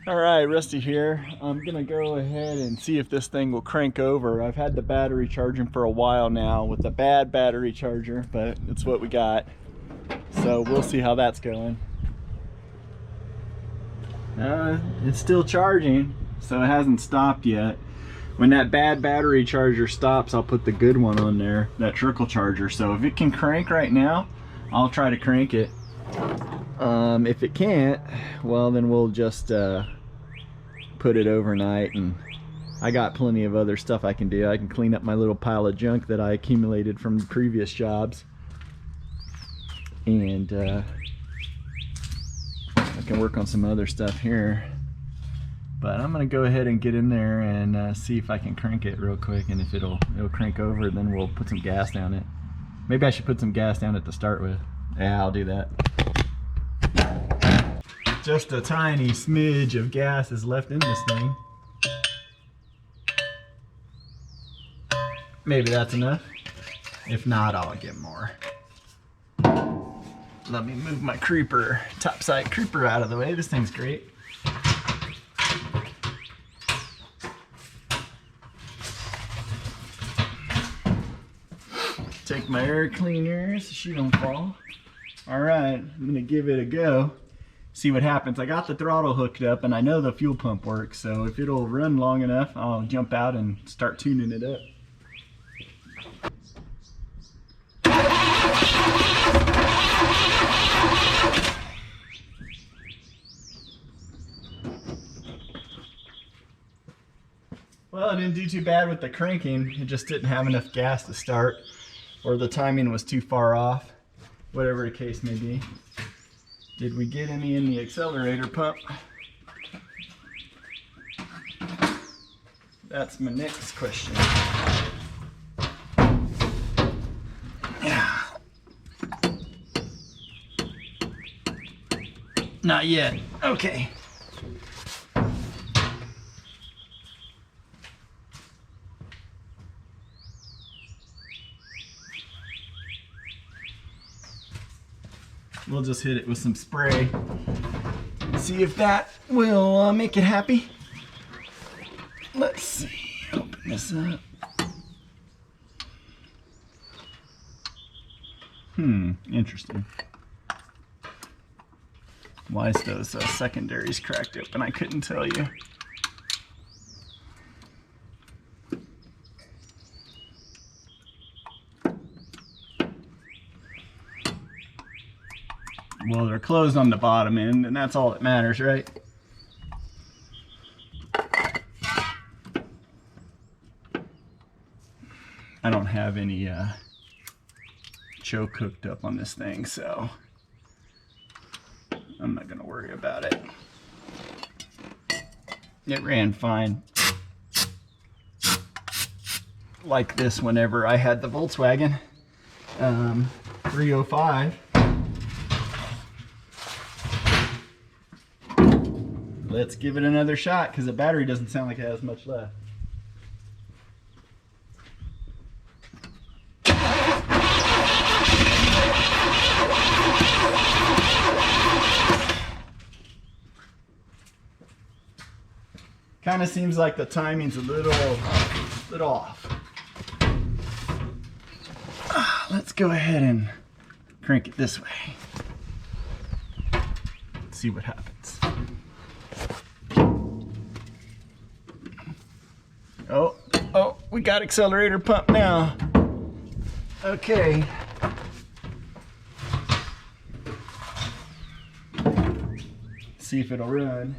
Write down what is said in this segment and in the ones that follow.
All right, Rusty here. I'm gonna go ahead and see if this thing will crank over. I've had the battery charging for a while now with a bad battery charger, but it's what we got. So we'll see how that's going. It's still charging, so it hasn't stopped yet. When that bad battery charger stops, I'll put the good one on there, that trickle charger. So if it can crank right now, I'll try to crank it. If it can't, well then we'll just put it overnight, and I got plenty of other stuff I can do. I can clean up my little pile of junk that I accumulated from previous jobs, and I can work on some other stuff here. But I'm gonna go ahead and get in there and see if I can crank it real quick, and if it'll crank over, then we'll put some gas down it. Maybe I should put some gas down it to start with. Yeah, I'll do that. Just a tiny smidge of gas is left in this thing. Maybe that's enough. If not, I'll get more. Let me move my creeper, topside creeper out of the way. This thing's great. Take my air cleaner so she don't fall. All right, I'm gonna give it a go. See what happens. I got the throttle hooked up and I know the fuel pump works, so if it'll run long enough, I'll jump out and start tuning it up. Well, it didn't do too bad with the cranking. It just didn't have enough gas to start, or the timing was too far off, whatever the case may be. Did we get any in the accelerator pump? That's my next question. Yeah. Not yet. Okay. We'll just hit it with some spray. See if that will make it happy. Let's see. Open this up. Interesting. Why is those secondaries cracked open? I couldn't tell you. Well, they're closed on the bottom end, and that's all that matters, right? I don't have any choke hooked up on this thing, so I'm not gonna worry about it. It ran fine. Like this whenever I had the Volkswagen 305. Let's give it another shot, because the battery doesn't sound like it has much left. Kind of seems like the timing's a little off. Let's go ahead and crank it this way. Let's see what happens. Oh, we got accelerator pump now. Okay. See if it'll run.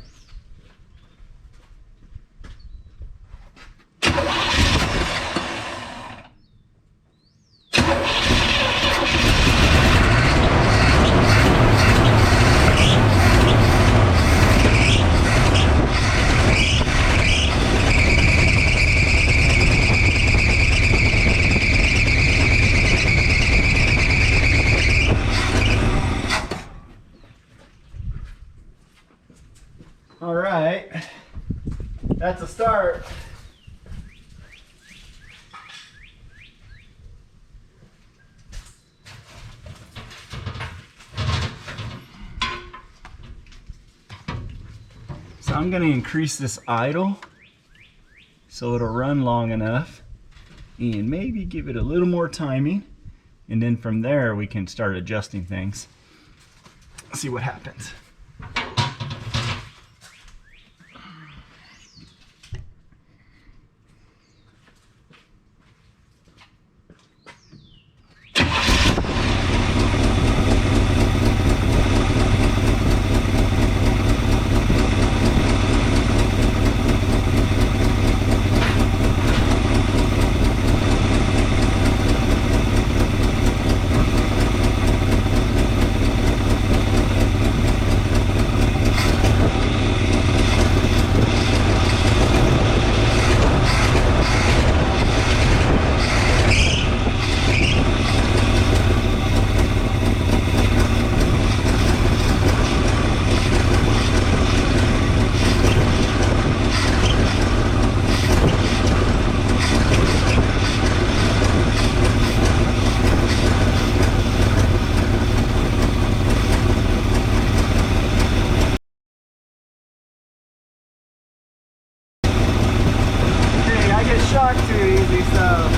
All right, that's a start. I'm gonna increase this idle so it'll run long enough and maybe give it a little more timing. And then from there we can start adjusting things. See what happens. Shock too easy, so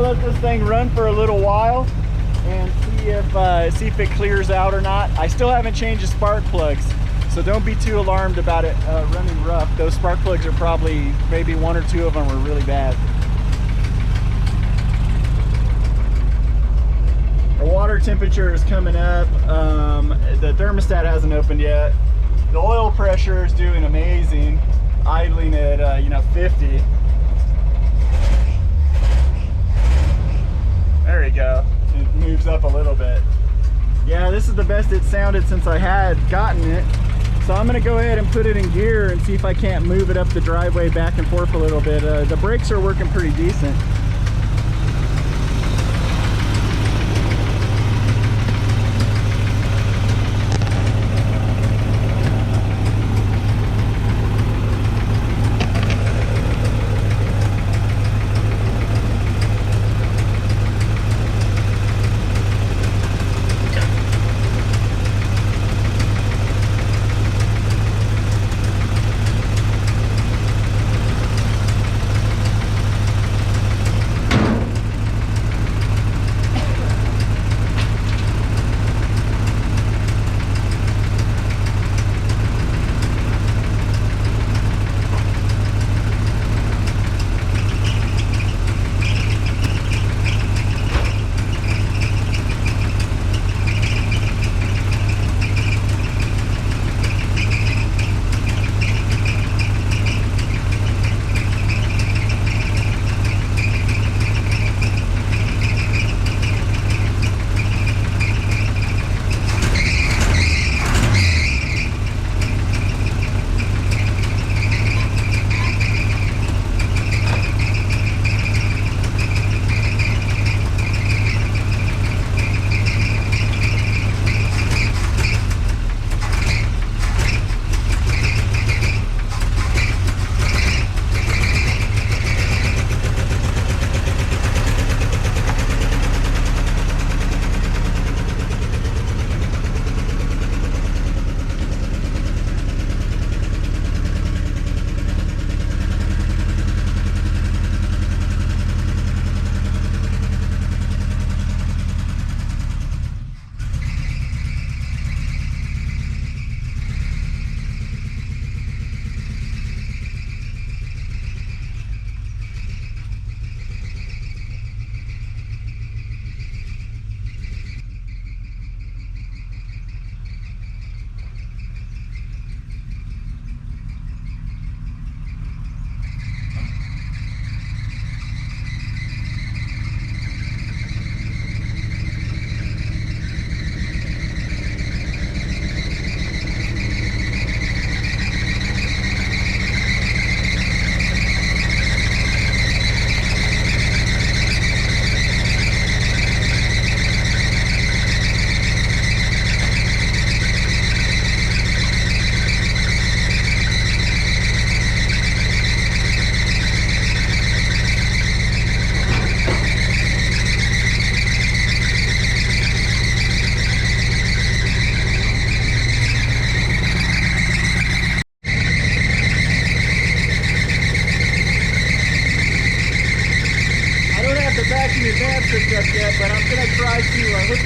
let this thing run for a little while and see if it clears out or not. I still haven't changed the spark plugs, so don't be too alarmed about it running rough. Those spark plugs are probably, maybe one or two of them are really bad. Our water temperature is coming up. The thermostat hasn't opened yet. The oil pressure is doing amazing, idling at 50. There you go. It moves up a little bit. Yeah, this is the best it sounded since I had gotten it. So I'm gonna go ahead and put it in gear and see if I can't move it up the driveway back and forth a little bit. The brakes are working pretty decent.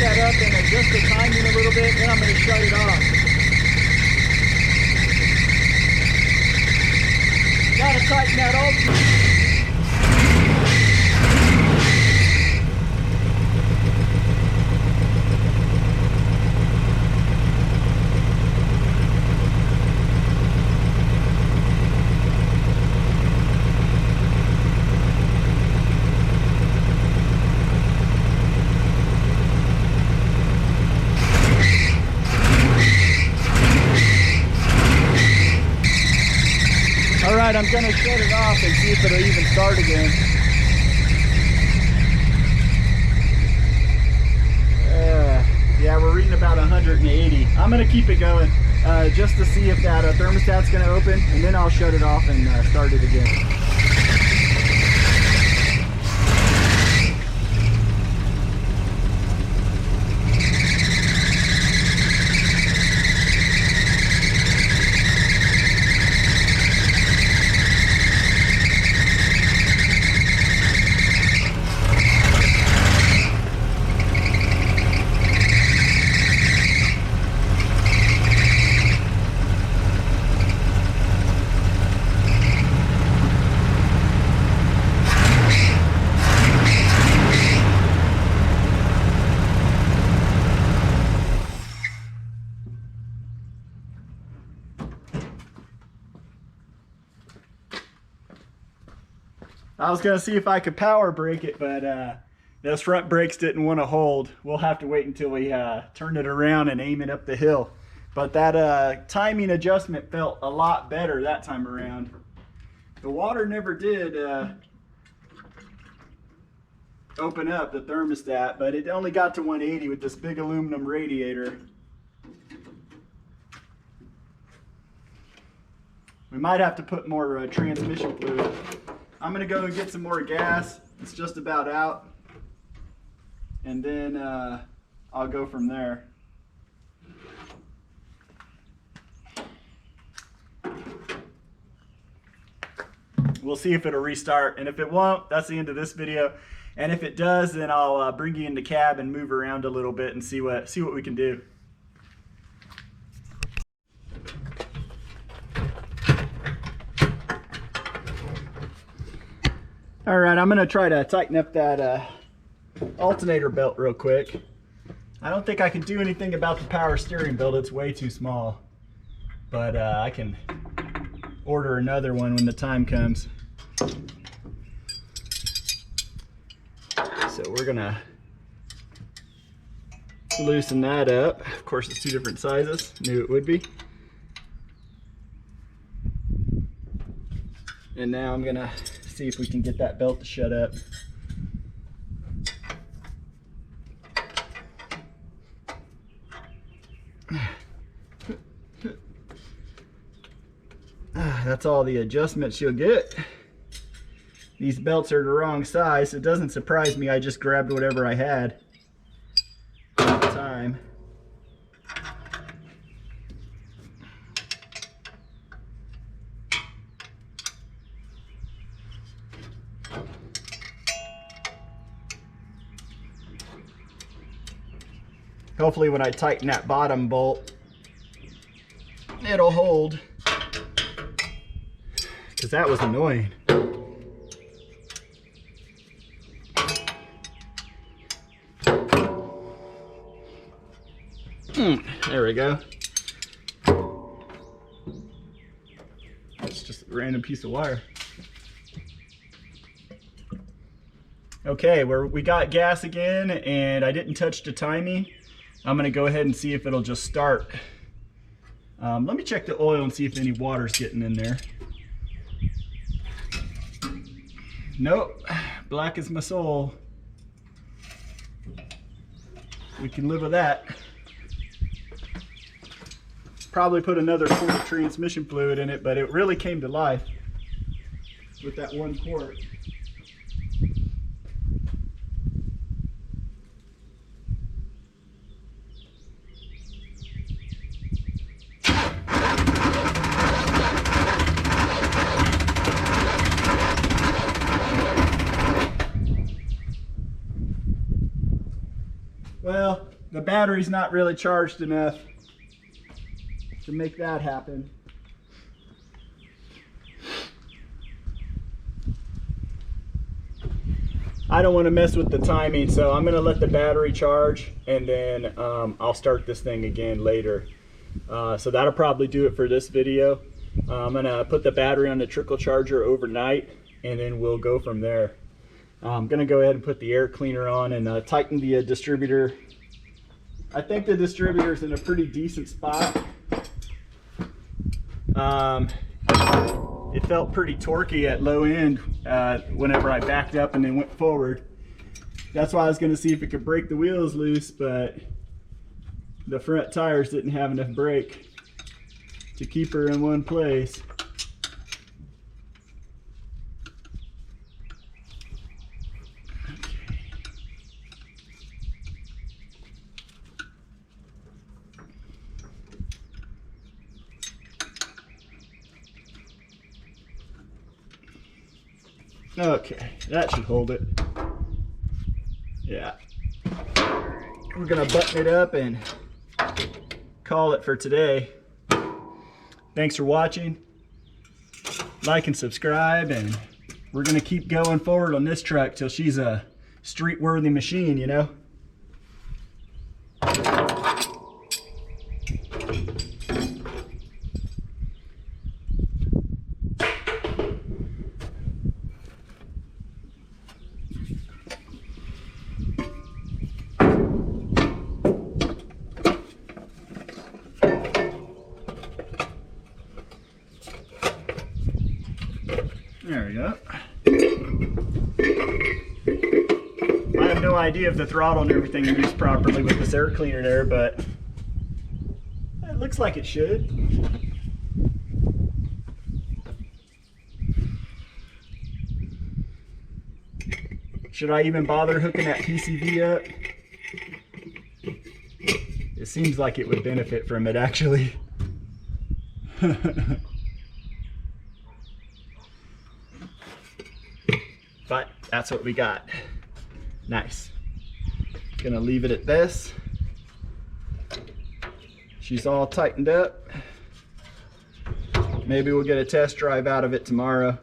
that up and adjust the timing a little bit, then I'm going to shut it off. Gotta tighten that alternator. Alright, I'm going to shut it off and see if it'll even start again. Yeah, we're reading about 180. I'm going to keep it going just to see if that thermostat's going to open, and then I'll shut it off and start it again. I was going to see if I could power brake it, but those front brakes didn't want to hold. We'll have to wait until we turn it around and aim it up the hill. But that timing adjustment felt a lot better that time around. The water never did open up the thermostat, but it only got to 180 with this big aluminum radiator. We might have to put more transmission fluid. I'm going to go and get some more gas. It's just about out. And then I'll go from there. We'll see if it'll restart. And if it won't, that's the end of this video. And if it does, then I'll bring you into cab and move around a little bit and see what we can do. All right, I'm gonna try to tighten up that alternator belt real quick. I don't think I can do anything about the power steering belt. It's way too small, but I can order another one when the time comes. So we're gonna loosen that up. Of course, it's two different sizes. Knew it would be. And now I'm gonna see if we can get that belt to shut up. That's all the adjustments you'll get. These belts are the wrong size. It doesn't surprise me. I just grabbed whatever I had at the time. Hopefully when I tighten that bottom bolt, it'll hold, because that was annoying. There we go. It's just a random piece of wire. Okay, we got gas again, and I didn't touch the timing. I'm gonna go ahead and see if it'll just start. Let me check the oil and see if any water's getting in there. Nope, black as my soul. We can live with that. Probably put another quart of transmission fluid in it, but it really came to life with that 1 quart. Well, the battery's not really charged enough to make that happen. I don't want to mess with the timing, so I'm going to let the battery charge, and then I'll start this thing again later. So that'll probably do it for this video. I'm going to put the battery on the trickle charger overnight, and then we'll go from there. I'm going to go ahead and put the air cleaner on and tighten the distributor. I think the distributor's in a pretty decent spot. It felt pretty torquey at low end whenever I backed up and then went forward. That's why I was going to see if it could break the wheels loose, but the front tires didn't have enough brake to keep her in one place. Okay, that should hold it. Yeah. We're gonna button it up and call it for today. Thanks for watching. Like and subscribe, and we're gonna keep going forward on this truck till she's a street-worthy machine, you know? There we go. I have no idea if the throttle and everything moves properly with this air cleaner there, but it looks like it should. Should I even bother hooking that PCV up? It seems like it would benefit from it, actually. But that's what we got. Nice. Gonna leave it at this. She's all tightened up. Maybe we'll get a test drive out of it tomorrow.